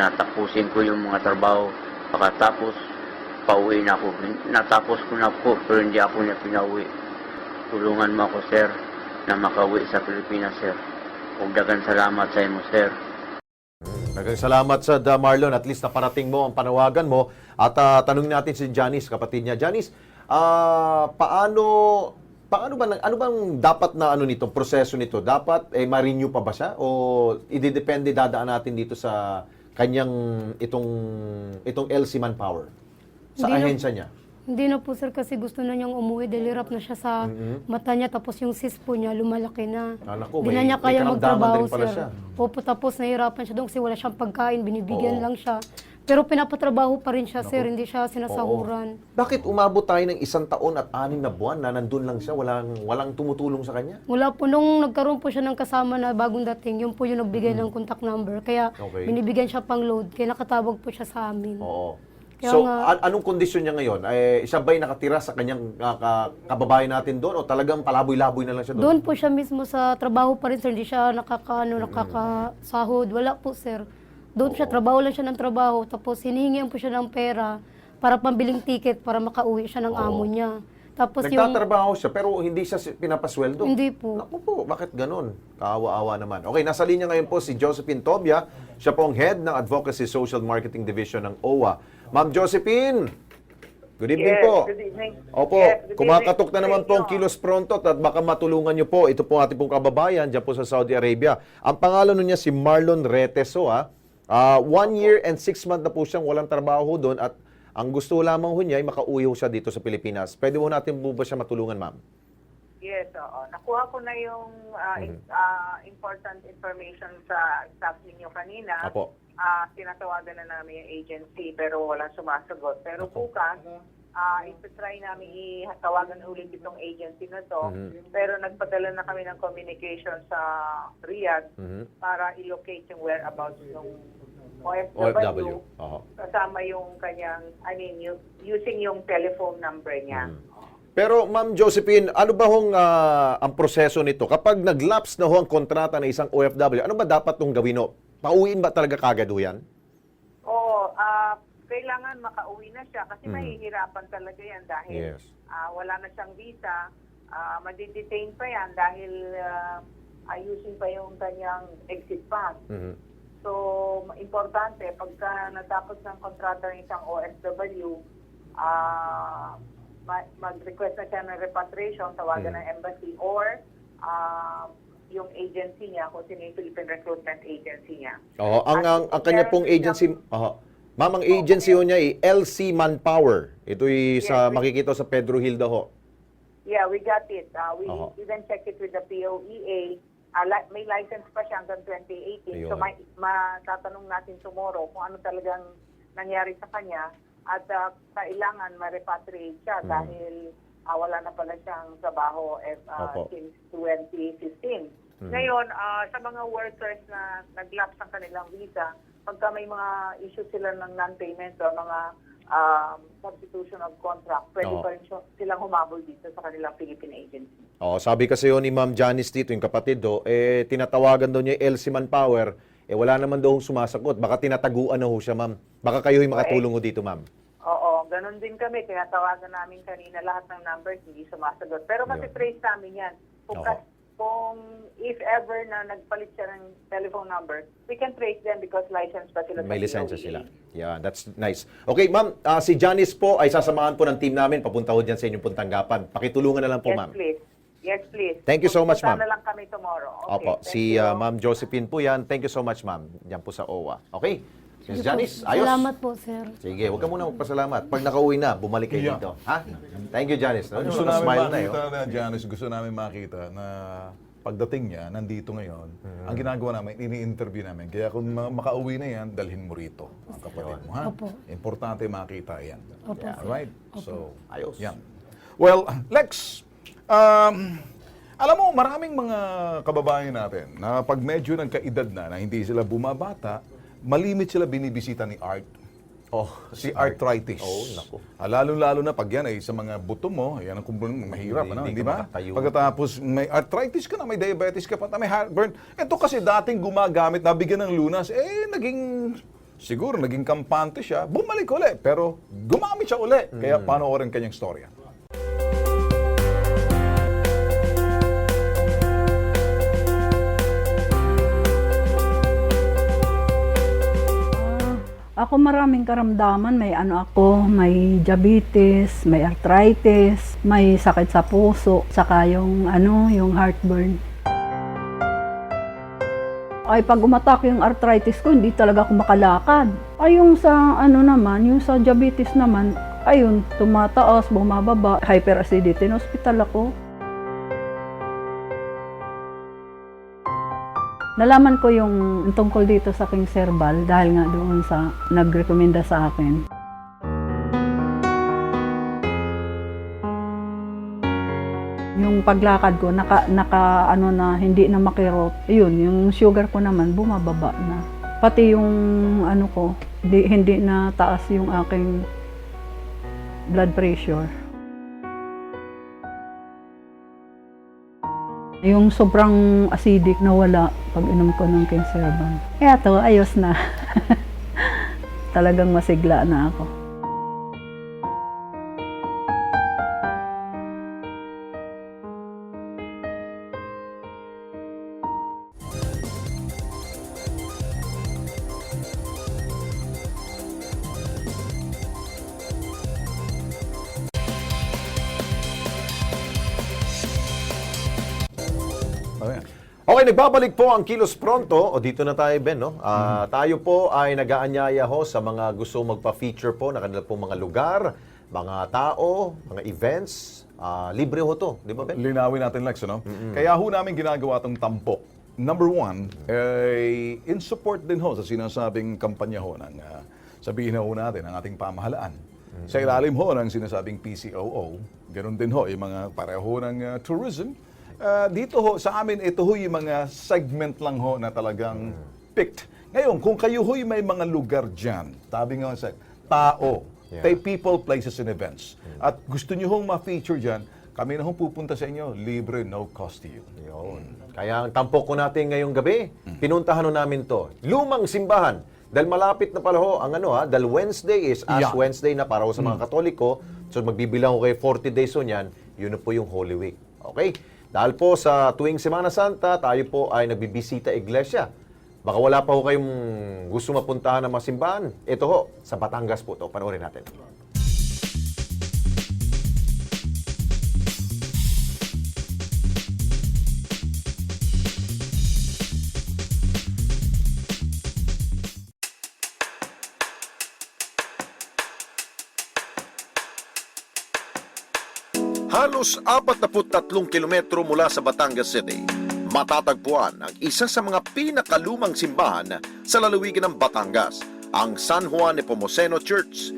Natapusin ko yung mga trabaho. Pagkatapos, pauwi na ako. Natapos ko na po, pero hindi ako na pinauwi. Tulungan mo ako, sir, na makauwi sa Pilipinas, sir. Daghang salamat sa imo, sir. Daghang salamat sa Marlon, at least naparating mo ang panawagan mo. At tanungin natin si Janice, kapatid niya. Janice, ano bang dapat na nito, proseso nito? Dapat ma-renew pa ba siya o ididepende dadaan natin dito sa kanyang itong LC Manpower sa ahensya niya? Hindi na po sir kasi gusto na niyang umuwi dahil hirap na siya sa mata niya tapos yung cyst po niya lumalaki na. Naku, Hindi na niya may kaya karamdaman magtrabaho din pala sir. siya. Opo, tapos nahihirapan siya doon kasi wala siyang pagkain, binibigyan lang siya. Pero pinapatrabaho pa rin siya, sir. Hindi siya sinasahuran. Bakit umabot tayo ng 1 taon at 6 na buwan na nandun lang siya, walang tumutulong sa kanya? Mula po nung nagkaroon po siya ng kasama na bagong dating, yun po yung nagbigay ng contact number. Kaya Okay. binibigyan siya pang load. Kaya nakatawag po siya sa amin. Oo. Kaya So, nga- anong kondisyon niya ngayon? Siya ba'y nakatira sa kanyang kababayan natin doon o talagang palaboy-laboy na lang siya doon? Doon po siya mismo sa trabaho pa rin, sir. Hindi siya nakakasahod. Wala po, sir. Doon siya, trabaho lang siya ng trabaho. Tapos hinihingihan po siya ng pera para pambiling ticket para makauwi siya ng amo niya. Tapos Nagtatrabaho siya pero hindi siya pinapasweldo? Hindi po. Naku po, bakit ganun? Kaawa-awa naman. Okay, nasa linya ngayon po si Josephine Tobia. Siya po ang head ng Advocacy Social Marketing Division ng OWA. Ma'am Josephine, good evening po. Good evening. Opo, Yes, good kumakatok na evening naman sa po ang inyo. Kilos Pronto at baka matulungan niyo po. Ito po ating pong kababayan dyan po sa Saudi Arabia. Ang pangalan niya si Marlon Reteso. 1 year and 6 months na po siyang walang trabaho doon at ang gusto lamang ho niya ay makauwi ho siya dito sa Pilipinas. Pwede mo natin po ba siya matulungan, ma'am? Yes, oo. Nakuha ko na yung important information sa staff ninyo kanina. Apo. Tinatawagan na namin yung agency pero walang sumasagot. Pero bukas, ipatry namin itawagan ulit itong agency na to. Pero nagpadala na kami ng communication sa Riyadh para i-locate yung whereabouts ng OFW. Oho. Kasama yung kanyang, using yung telephone number niya. Pero Ma'am Josephine, ano ba hong ang proseso nito? Kapag nag-lapse na ho ang kontrata ng isang OFW, ano ba dapat nung gawin ho? Pauwiin ba talaga kagad ho yan? Oo, kailangan makauwi na siya kasi mahihirapan talaga yan dahil Yes. wala na siyang visa, madidetain pa yan dahil ayusin pa yung kanyang exit pass. So, importante, pagka natapos ng kontrata ng isang OFW, mag-request na siya ng repatriation, tawagan ng embassy, or yung agency niya, kung sino yung Philippine Recruitment Agency niya. Oo, ang kanya pong agency, ma'am, ang agency ho niya ay LC Manpower. Ito'y sa makikita sa Pedro Hilda ho. Yeah, we got it. We Oho. even checked it with the POEA. May license pa siya hanggang 2018. So, Ayun. matatanong natin tomorrow kung ano talagang nangyari sa kanya at kailangan ma-repatriate siya dahil wala na pala siyang trabaho Opo. since 2015. Ngayon, sa mga workers na nag-lapse ang kanilang visa, pagka may mga issue sila ng non-payment o mga substitution of contract, pwede pa rin silang humabol dito sa kanilang Philippine agency. Sabi kasi yun ni Ma'am Janice dito, yung kapatid do, tinatawagan daw niya LC Manpower, wala naman daw sumasagot. Baka tinataguan na ho siya, ma'am. Baka kayo'y makatulong ho dito, ma'am. Oo, ganun din kami. Tinatawagan namin kanina lahat ng numbers, hindi sumasagot. Pero kasi trace namin yan. Kung if ever na nagpalit siya ng telephone number, we can trace them because license pa sila. May sa lisensya POEA. sila. Yeah, that's nice. Okay, ma'am, si Janice po ay sasamahan po ng team namin. Papunta ho dyan sa inyong pong tanggapan. Pakitulungan na lang po, Yes, ma'am. please. Yes, please. Thank you so much, Pupunta ma'am. na lang kami tomorrow. Okay, Opo, thank si you. Ma'am Josephine po yan. Thank you so much, ma'am. Diyan po sa OWA. Okay? Miss Janice, ayos. Salamat po, sir. Sige, huwag ka muna magpasalamat. Pag nakauwi na, bumalik kayo Yeah. dito. Ha? Thank you, Janice. Gusto namin Smile na makita yun. na, Janice, gusto namin makita na pagdating niya, nandito ngayon, ang ginagawa namin, ini-interview namin. Kaya kung makauwi na yan, dalhin mo rito, ang kapatid mo. Ha? Opo. Importante makita yan. Opo, Yeah, sir. right? So, Ayos. yan. Well, Lex, alam mo, maraming mga kababayan natin na pag medyo nagkaedad na hindi sila bumabata, malimit sila binibisita ni Art. Si arthritis. Naku. Lalo-lalo na pag yan ay sa mga buto mo, yan ang kumpulan mahirap, Hindi di ka ba? makatayo. Pagkatapos may arthritis ka na, may diabetes ka pa, may heartburn. Ito kasi dating gumagamit, nabigyan ng lunas, siguro naging kampante siya, bumalik uli, pero gumamit siya uli. Kaya panoorin kanyang storya. Ako maraming karamdaman, may may diabetes, may arthritis, may sakit sa puso, saka yung heartburn. Ay pag umatak yung arthritis ko, hindi talaga ako makalakad. Ay yung sa yung sa diabetes naman, ayun, tumataas, bumababa, hyperacidity, na hospital ako. Nalaman ko yung tungkol dito sa King Serbal dahil nga doon sa nagrekomenda sa akin. Yung paglakad ko, ano na, hindi na makirot. Yun, yung sugar ko naman, bumababa na. Pati yung ano ko, hindi na taas yung aking blood pressure. Yung sobrang acidic na wala pag inom ko ng King Serbal. Kaya to, ayos na. Talagang masigla na ako. Okay, nagbabalik po ang Kilos Pronto. O dito na tayo, Ben, no? Tayo po ay nag-aanyaya ho sa mga gusto magpa-feature po na kanila po mga lugar, mga tao, mga events. Libre ho to, di ba, Ben? Linawin natin, Lex, ano? Kaya ho namin ginagawa itong tampok. Number one, in support din ho sa sinasabing kampanya ho ng, sabihin ho natin, ang ating pamahalaan. Sa ilalim ho ng sinasabing PCOO, ganoon din ho, yung mga pareho ng tourism. Dito ho, sa amin, ito ho yung mga segment lang ho na talagang picked. Ngayon, kung kayo ho may mga lugar dyan, sabi nga sa tao, people, places, and events, at gusto nyo hong ma-feature dyan, kami na hong pupunta sa inyo, libre, no cost to you. Yun. Kaya ang tampok ko natin ngayong gabi, pinuntahan ho namin to. Lumang simbahan. Dahil malapit na pala ho, ang dahil Wednesday is Ash Wednesday na para ho sa mga Katoliko, so magbibilang ho kayo 40 days ho niyan, yun na po yung Holy Week. Okay? Dahil po sa tuwing Semana Santa, tayo po ay nagbibisita iglesia. Baka wala pa ho kayong gusto mapuntahan ng mga simbahan. Ito ho, sa Batangas po to. Panoorin natin. Halos 43 kilometro mula sa Batangas City, matatagpuan ang isa sa mga pinakalumang simbahan sa lalawigan ng Batangas, ang San Juan Nepomuceno Church.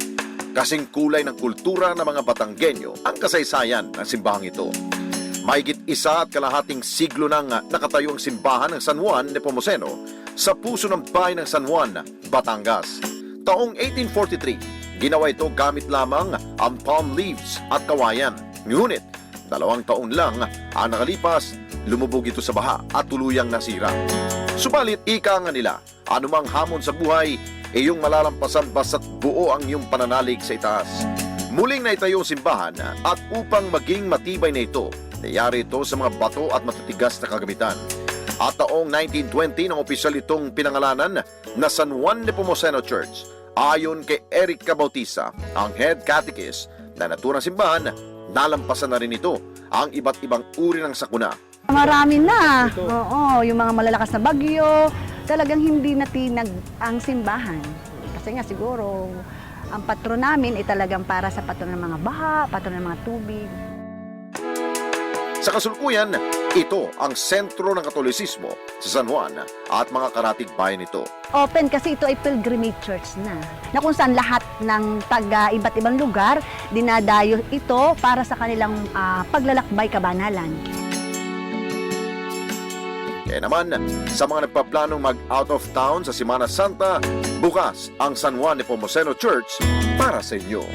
Kasing kulay ng kultura ng mga Batanggenyo ang kasaysayan ng simbahang ito. Mahigit 1.5 siglo nang nakatayo ang simbahan ng San Juan Nepomuceno sa puso ng bayan ng San Juan, Batangas. Taong 1843, ginawa ito gamit lamang ang palm leaves at kawayan. Ngunit, 2 taon lang ang nakalipas, lumubog ito sa baha at tuluyang nasira. Subalit, ika nga nila, anumang hamon sa buhay, iyong malalampasan basta't buo ang iyong pananalig sa itaas. Muling naitayo ang simbahan at upang maging matibay na ito, nangyari ito sa mga bato at matitigas na kagamitan. At taong 1920 nang opisyal itong pinangalanan na San Juan Nepomuceno Church. Ayon kay Eric Cabautisa, ang head catechist na naturang simbahan, nalampasan na rin ito ang iba't ibang uri ng sakuna. Marami na. Oo, yung mga malalakas na bagyo, talagang hindi natinag ang simbahan. Kasi nga siguro, ang patron namin ay talagang para sa patron ng mga baha, patron ng mga tubig. Sa kasalukuyan, ito ang sentro ng Katolisismo sa San Juan at mga karatig bayan nito. Open kasi ito ay pilgrimage church na kung saan lahat ng taga iba't ibang lugar dinadayo ito para sa kanilang paglalakbay kabanalan. Kaya naman, sa mga nagpaplanong mag-out of town sa Semana Santa, bukas ang San Juan Nepomuceno Church para sa inyo.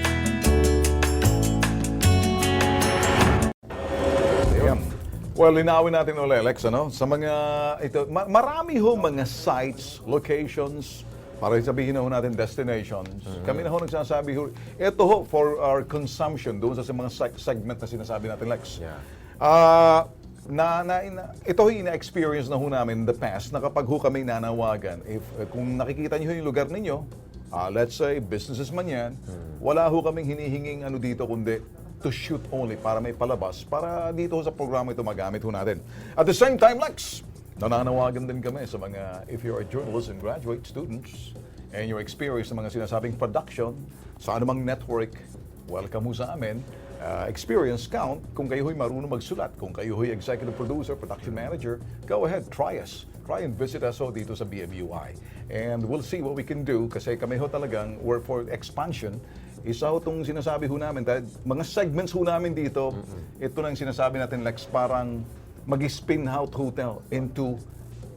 Well, linawin natin ulit, Alex, ano? Sa mga, ito, marami ho mga sites, locations, para sabihin na ho natin destinations. Kami na ho nagsasabi ho, ito ho for our consumption doon sa mga segment na sinasabi natin, Lex. Ito ho ina-experience na ho namin in the past na kapag ho kami nanawagan, kung nakikita niyo yung lugar ninyo, let's say, businesses man yan, wala ho kaming hinihinging ano dito kundi to shoot only para may palabas para dito sa programa ito magamit ho natin. At the same time, Lex, nananawagan din kami sa mga, if you're a journalist and graduate students and your experience sa mga sinasabing production sa anumang network, welcome ho sa amin. Experience count, kung kayo ho'y marunong magsulat, kung kayo ho'y executive producer, production manager, go ahead, try us. try and visit us ho dito sa BMUI. And we'll see what we can do kasi kami ho talagang work for expansion. Isa ho itong sinasabi ho namin, dahil mga segments ho namin dito, ito na yung sinasabi natin, Lex, parang mag-spin out hotel into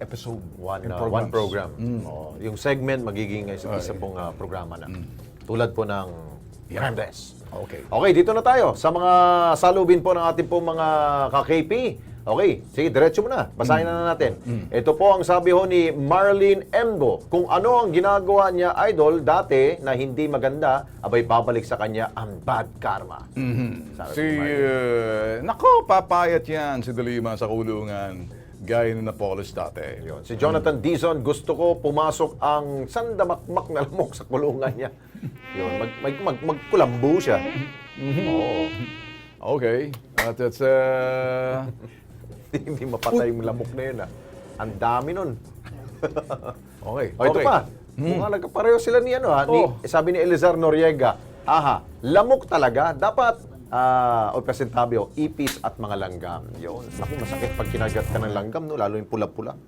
episode One programs. program. Oh, yung segment magiging isa pong programa na. Tulad po ng Crime Desk. Okay. Okay, dito na tayo sa mga salubin po ng ating pong mga ka-KP. Okay, sige, diretso mo na. Basahin na natin. Ito po ang sabi ho ni Marlene Embo. Kung ano ang ginagawa niya, idol, dati na hindi maganda, abay babalik sa kanya ang bad karma. Sabi Si, ni Marlene. nako, papayat yan si Dilima sa kulungan. Gaya na Napolis dati. Yun. Si Jonathan Dizon, gusto ko pumasok ang sandamakmak na lamok sa kulungan niya. Yun, magkulambo siya. Oo. Okay. At that's, Hindi mapatay yung lamok na yun. Ang dami nun. okay. O, ito pa. Mukhang nagkapareho sila ni ano ha. Sabi ni Elizar Noriega, lamok talaga. Dapat o presentabyo, ipis at mga langgam. Yun. Naku, masakit pag kinagat ka ng langgam, no? Lalo yung pula-pula.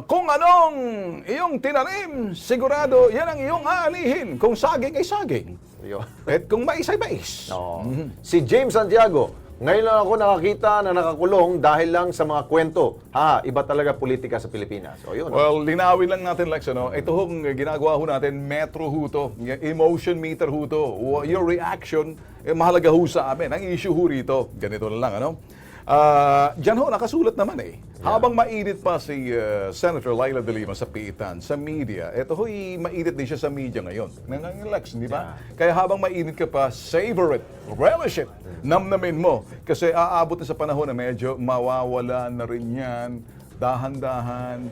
Kung anong iyong tinanim, sigurado yan ang iyong aanihin. Kung saging ay saging. Yun. At kung mais ay mais. Oo. Si James Santiago, ngayon lang ako nakakita na nakakulong dahil lang sa mga kwento. Iba talaga politika sa Pilipinas. O yun. Well, linawin lang natin, Lex, ano? Ito hong ginagawa ho natin, metro ho to. Emotion meter ho to. Your reaction, mahalaga ho sa amin. Ang issue ho rito, ganito na lang, ano? Diyan ho, nakasulat naman eh. Habang mainit pa si Senator Laila De Lima sa piitan, sa media, ito ho'y mainit din siya sa media ngayon. Ngayon, Lex, di ba? Kaya habang mainit ka pa, savor it, relish it, namnamin mo. Kasi aabot na sa panahon na medyo mawawala na rin yan, dahan-dahan,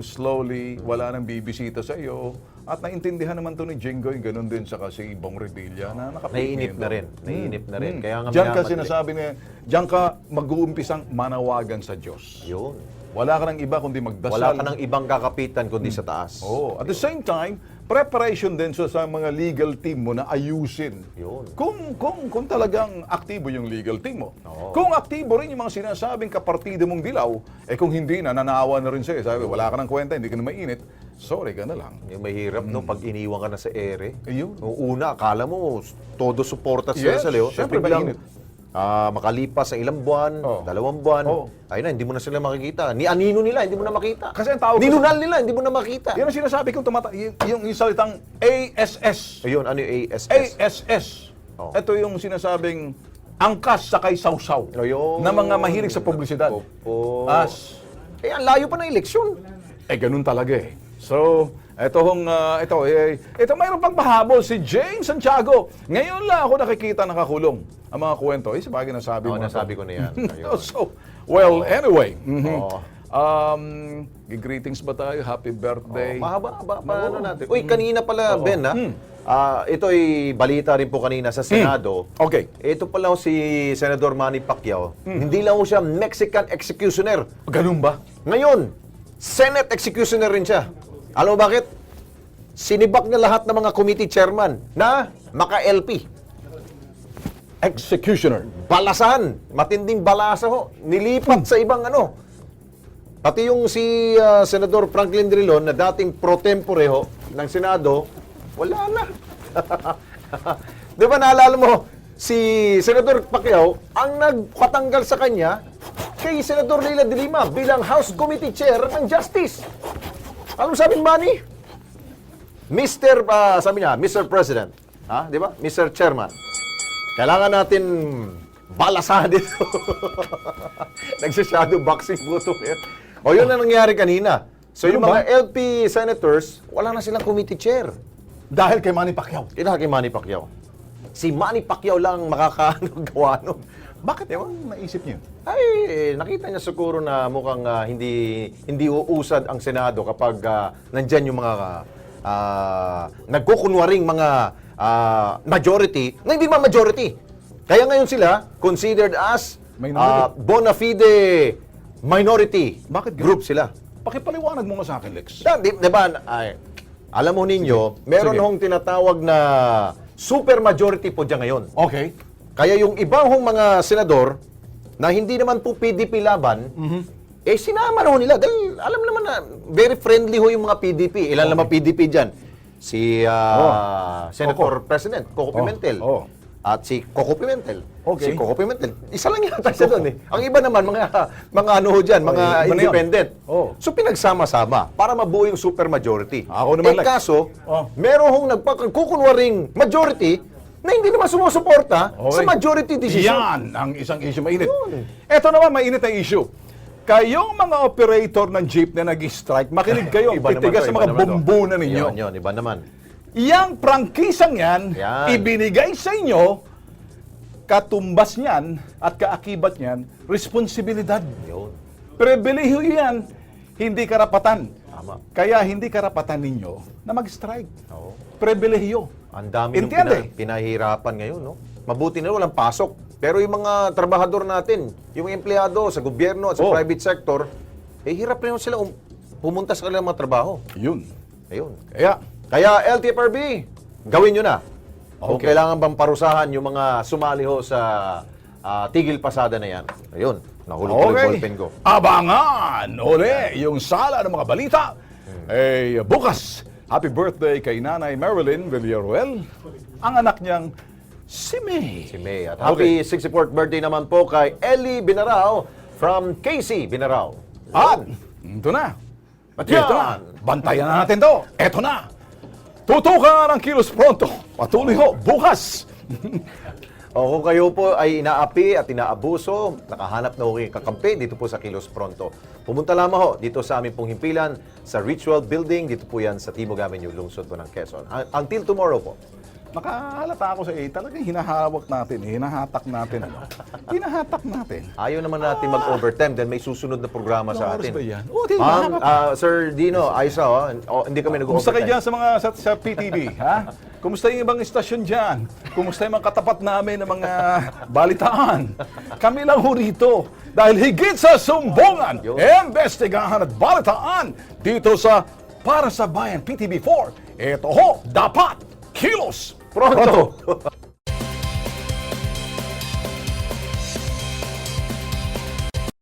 slowly, wala nang bibisita sa iyo. At naintindihan naman to ni Jinggoy, ganun din sa kasi Bong Revilla na Naiinip na rin. Naiinip na rin. Kaya nga diyan ka minamadali. sinasabi niya, diyan ka mag-uumpisang manawagan sa Diyos. Yun. Wala ka nang iba kundi magdasal. Wala ka ng ibang kakapitan kundi sa taas. At the same time, preparation din sa mga legal team mo na ayusin. Yun. Kung talagang aktibo yung legal team mo. Kung aktibo rin yung mga sinasabing kapartido mong dilaw, kung hindi na, nanaawa na rin sa'yo. Sabi, wala ka ng kwenta, hindi ka na mainit. Sorry ka na lang. Yung mahirap, no? Pag iniwan ka na sa ere. Ayun. Nung una, akala mo, todo suporta sila Yes, sa Leo. syempre, Biglang, mainit. makalipas sa ilang buwan, 2 buwan, ayun na, hindi mo na sila makikita. Ni anino nila, hindi mo na makita. Kasi ang tawag Ninunal nila, hindi mo na makita. Yan ang sinasabi kong yung salitang ASS. Ayun, ano yung ASS? ASS. Ito yung sinasabing angkas sakay sausaw na mga mahilig sa publisidad. Ang layo pa ng eleksyon. Ganun talaga eh. So, ito mayroon pang pahabol si James Santiago. Ngayon lang ako nakikita nakakulong ang mga kwento. Sabagay nasabi mo. Nasabi ko na yan. So, well, anyway. Greetings ba tayo? Happy birthday. Mahaba-haba pa natin. Uy, kanina pala, Ben, ito ay balita rin po kanina sa Senado. Okay. Ito pala si Senador Manny Pacquiao. Hindi lang siya Mexican executioner. Ganun ba? Ngayon, Senate executioner rin siya. Alam mo bakit? Sinibak niya lahat ng mga committee chairman na maka-LP. Executioner. Balasan. Matinding balasa ho. Nilipat sa ibang ano. Pati yung si Senador Franklin Drilon na dating pro tempore ho ng Senado, wala na. Di ba naalala mo, si Senador Pacquiao ang nagpatanggal sa kanya kay Senador Leila De Lima bilang House Committee Chair ng Justice. Alam mo sabi ni Manny? Sabi niya, Mr. President, di ba? Mr. Chairman, kailangan natin balasahan dito. Nagsha-shadow boxing po ito. O yun na nangyari kanina. So yung mga LP senators, wala na silang committee chair. Dahil kay Manny Pacquiao. Dahil kay Manny Pacquiao. Si Manny Pacquiao lang makakaagawa nun. Bakit naisip niyo? Ay, nakita niya siguro na mukhang hindi uusad ang Senado kapag nandyan yung mga nagkukunwaring mga majority na hindi naman majority. Kaya ngayon sila considered as bona fide minority. Bakit group sila. Pakipaliwanag mo nga sa akin, Lex. Diba, alam mo ninyo, meron hong tinatawag na super majority po dyan ngayon. Okay. Kaya yung ibang hong mga senador na hindi naman po PDP laban, Sinama na ho nila. Dahil alam naman na very friendly ho yung mga PDP. Ilan naman PDP dyan? Si Senator President Coco Pimentel. At si Coco Pimentel. Si Coco Pimentel. Isa lang yata siya doon eh. Ang iba naman, mga ano ho dyan, mga independent. So pinagsama-sama para mabuo yung supermajority. Ako naman kaso, meron hong nagkukunwaring majority na hindi naman sumusuporta sa majority decision. Yan ang isang issue mainit. Ito naman mainit na issue. Kayong mga operator ng jeep na nag-strike, makinig kayo, titigas sa mga bumbunan ninyo. Yun, iba naman. Yang prangkisang yan, ibinigay sa inyo, katumbas niyan at kaakibat niyan, responsibilidad. Pribilehiyo yan, hindi karapatan. Kaya hindi karapatan ninyo na mag-strike. Pribilehiyo. Ang dami nung pinahirapan ngayon, no? Mabuti na walang pasok. Pero yung mga trabahador natin, yung empleyado sa gobyerno at sa private sector, hirap rin sila pumunta sa kanilang mga trabaho. Yun. Ayun. Kaya LTFRB, gawin nyo na. Kung kailangan bang parusahan yung mga sumali ho sa tigil pasada na yan. Ayun, nahulog ko yung ballpen ko. Abangan! Uli, yung sala ng mga balita. Bukas, happy birthday kay Nanay Marilyn Villaruel, ang anak niyang si May. Si May. At happy 64th birthday naman po kay Ellie Binarao from KC Binarao. At, ito na. Ito na. Bantayan na natin to. Ito na. Tutukan ang Kilos Pronto. Patuloy ho, bukas. Kung kayo po ay inaapi at inaabuso, nakahanap na ho kayo kakampi dito po sa Kilos Pronto. Pumunta lamang ho dito sa aming pong himpilan sa Ritual Building. Dito po yan sa Timog Avenue, lungsod po ng Quezon. Until tomorrow po. Nakahalata ako sa talagang hinahawak natin, hinahatak natin. Hinahatak natin. Ayaw naman natin mag-overtime dahil may susunod na programa sa atin. Ba yan? Sir Dino, Aisa, hindi kami nag-overtime. Kumusta kayo dyan sa mga sa PTV? Ha? Kumusta yung ibang istasyon dyan? Kumusta yung mga katapat namin ng mga balitaan? Kami lang ho rito. Dahil higit sa sumbongan, investigahan at balitaan dito sa Para sa Bayan PTV4. Ito ho, dapat Kilos Pronto!